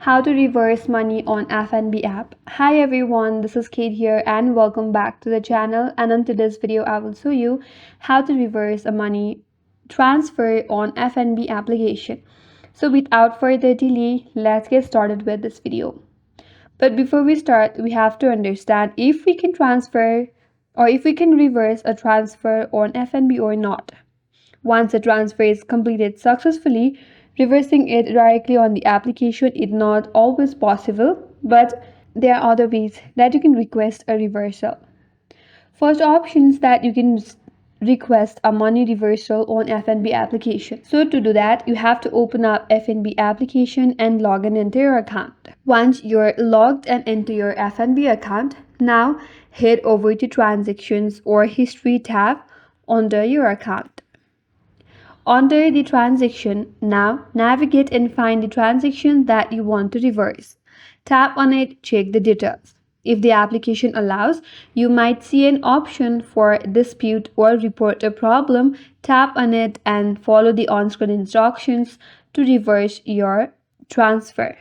How to reverse money on FNB app. Hi everyone, this is Kate here and welcome back to the channel, and in today's video I will show you how to reverse a money transfer on FNB application. So without further delay, let's get started with this video. But before we start, we have to understand if we can transfer or if we can reverse a transfer on FNB or not. Once a transfer is completed successfully, reversing it directly on the application is not always possible, but there are other ways that you can request a reversal. First option is that you can request a money reversal on FNB application. So to do that, you have to open up FNB application and log in into your account. Once you're logged in into your FNB account, now head over to transactions or history tab under your account. Under the transaction, now navigate and find the transaction that you want to reverse. Tap on it, check the details. If the application allows, you might see an option for dispute or report a problem. Tap on it and follow the on-screen instructions to reverse your transfer.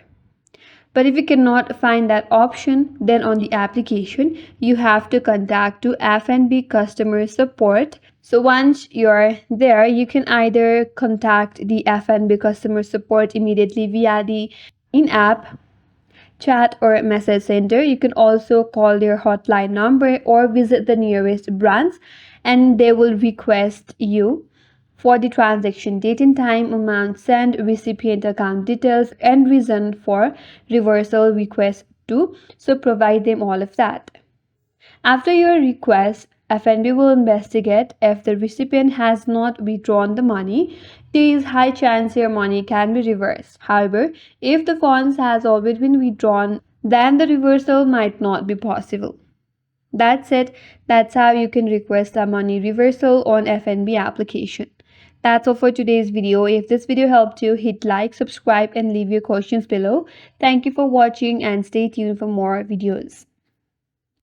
But if you cannot find that option, then on the application, you have to contact to FNB customer support. So once you're there, you can either contact the FNB customer support immediately via the in-app chat or message center. You can also call their hotline number or visit the nearest branch, and they will request you for the transaction date and time, amount sent, recipient account details, and reason for reversal request too. So provide them all of that. After your request, FNB will investigate. If the recipient has not withdrawn the money, there is high chance your money can be reversed. However, if the funds has already been withdrawn, then the reversal might not be possible. That's it. That's how you can request a money reversal on FNB application. That's all for today's video. If this video helped you, hit like, subscribe, and leave your questions below. Thank you for watching and stay tuned for more videos.